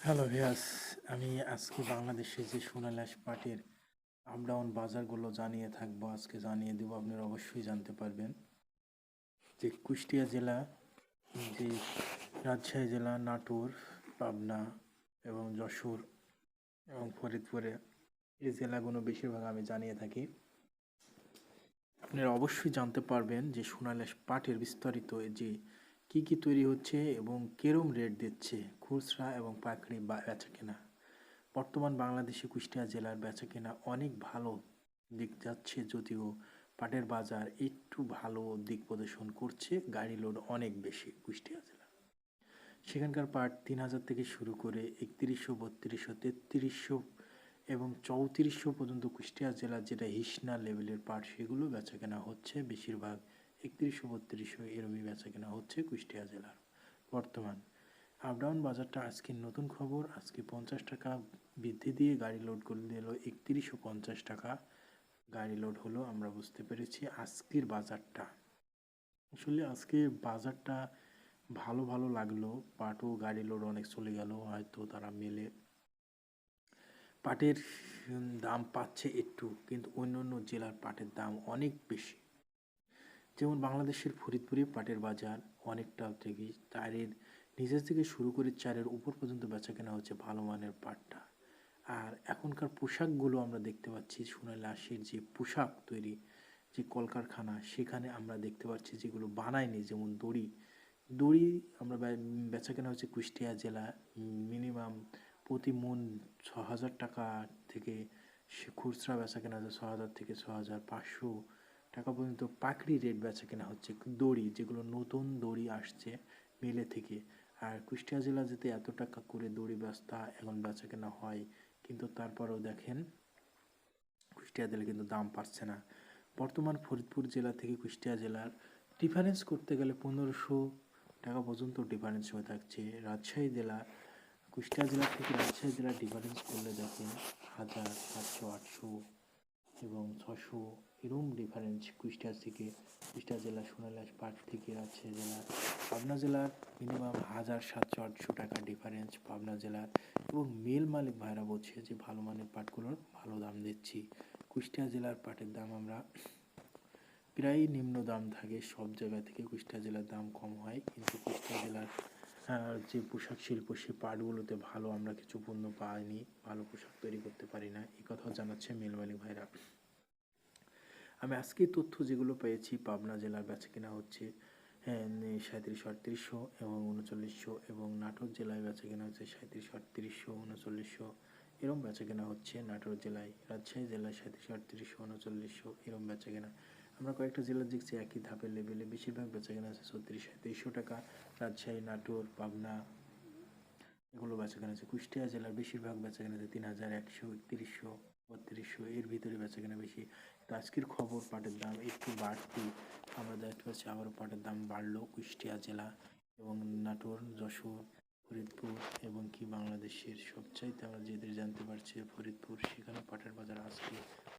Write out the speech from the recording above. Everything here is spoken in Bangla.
হ্যালো ভিয়াস, আমি আজকে বাংলাদেশে যে সোনালী পাটের আপ ডাউন বাজারগুলো জানিয়ে থাকবো। আজকে জানিয়ে দেবো, আপনারা অবশ্যই জানতে পারবেন যে কুষ্টিয়া জেলা, যে রাজশাহী জেলা, নাটোর, পাবনা এবং যশোর এবং ফরিদপুরে এই জেলাগুলো বেশিরভাগ আমি জানিয়ে থাকি। আপনারা অবশ্যই জানতে পারবেন যে সোনালী পাটের বিস্তারিত যে কি তৈরি হচ্ছে এবং কেরম রেট দিচ্ছে খুচরা এবং পাইকারি বেচা কেনা। বর্তমান বাংলাদেশে কুষ্টিয়া জেলার বেচাকেনা অনেক ভালো দিক যাচ্ছে, যদিও পাটের বাজার একটু ভালো দিক প্রদর্শন করছে। গাড়ি লোড অনেক বেশি কুষ্টিয়া জেলা। সেখানকার পাট 3,000 থেকে শুরু করে 3100, 3200, 3300 এবং 3400 পর্যন্ত কুষ্টিয়া জেলার যেটা হিসনা লেভেলের পাট, সেগুলো বেচাকেনা হচ্ছে। বেশিরভাগ 3100, 3200 এরমই বেচাকেনা হচ্ছে কুষ্টিয়া জেলার বর্তমান। আপডাউন বাজারটা আজকের নতুন খবর। আজকে 50 টাকা বৃদ্ধি দিয়ে গাড়ি লোড করে দিল 3150 টাকা গাড়ি লোড হলো। আমরা বুঝতে পেরেছি আজকের বাজারটা, আসলে আজকে বাজারটা ভালো লাগলো। পাটও গাড়ি লোড অনেক চলে গেল, হয়তো তারা মেলে পাটের দাম পাচ্ছে একটু, কিন্তু অন্য জেলার পাটের দাম অনেক বেশি। যেমন বাংলাদেশের ফরিদপুরে পাটের বাজার অনেকটা থেকে চারের নিচের থেকে শুরু করে চারের উপর পর্যন্ত বেচা কেনা হচ্ছে ভালো মানের পাটটা। আর এখনকার পোশাকগুলো আমরা দেখতে পাচ্ছি, সোনালী আঁশের যে পোশাক তৈরি যে কলকারখানা, সেখানে আমরা দেখতে পাচ্ছি যেগুলো বানায়নি, যেমন দড়ি দড়ি আমরা বেচা কেনা হচ্ছে কুষ্টিয়া জেলা মিনিমাম প্রতি মন 6,000 টাকা থেকে, খুচরা বেচা কেনা হচ্ছে 6,000 থেকে 6,500 টাকা পর্যন্ত পাকড়ি রেট বেচা কেনা হচ্ছে দড়ি, যেগুলো নতুন দড়ি আসছে মেলে থেকে। আর কুষ্টিয়া জেলা যেতে এত টাকা করে দড়ি বস্তা এখন বেচা কেনা হয়, কিন্তু তারপরেও দেখেন কুষ্টিয়া জেলা কিন্তু দাম পাচ্ছে না। বর্তমান ফরিদপুর জেলা থেকে কুষ্টিয়া জেলার ডিফারেন্স করতে গেলে 1500 টাকা পর্যন্ত ডিফারেন্স হয়ে থাকছে। রাজশাহী জেলা কুষ্টিয়া জেলা থেকে রাজশাহী জেলার ডিফারেন্স করলে দেখেন 1000, 700, 800 এবং 600 এরকম ডিফারেন্স কুষ্টিয়া থেকে। কুষ্টিয়া জেলা সোনালী পাট থেকে রাজশাহী জেলা, পাবনা জেলার মিনিমাম 1000, 700, 800 টাকা ডিফারেন্স পাবনা জেলার। এবং মিল মালিক ভাইরা বলছে যে ভালো মানের পাটগুলোর ভালো দাম দিচ্ছি। কুষ্টিয়া জেলার পাটের দাম আমরা প্রায় নিম্ন দাম থাকে সব জায়গা থেকে, কুষ্টিয়া জেলার দাম কম হয়, কিন্তু কুষ্টিয়া জেলার যে পোশাক শিল্প, সে পাটগুলোতে ভালো আমরা কিছু পণ্য পাইনি, ভালো পোশাক তৈরি করতে পারি না, এই কথাও জানাচ্ছে মিল মালিক ভাইরা। আমি আজকে তথ্য যেগুলো পেয়েছি, পাবনা জেলার বেচা কেনা হচ্ছে 3700, 3800 এবং 3900, এবং নাটোর জেলায় বেচা কেনা হচ্ছে 3700, 3800, 3900 এরকম বেচা কেনা হচ্ছে নাটোর জেলায়। রাজশাহী জেলায় 3700, 3800, 3900 এরকম বেচা কেনা। আমরা কয়েকটা জেলা দেখছি একই ধাপের লেভেলে, বেশিরভাগ বেচা কেনা আছে 3600 টাকা। রাজশাহী, নাটোর, পাবনা এগুলো বেচা কেনা আছে। কুষ্টিয়া জেলার বেশিরভাগ বেচা কেনা আছে 3100, 3100, 3200 এর ভিতরে বেচা কেনা বেশি। তো আজকের খবর, পাটের দাম একটু বাড়তি আমরা দেখতে পাচ্ছি, আবারও পাটের দাম বাড়লো কুষ্টিয়া জেলা এবং নাটোর, যশোর, ফরিদপুর এবং কি বাংলাদেশের সবচাইতে আমরা যেদের জানতে পারছি ফরিদপুর, সেখানে পাটের বাজার আজকে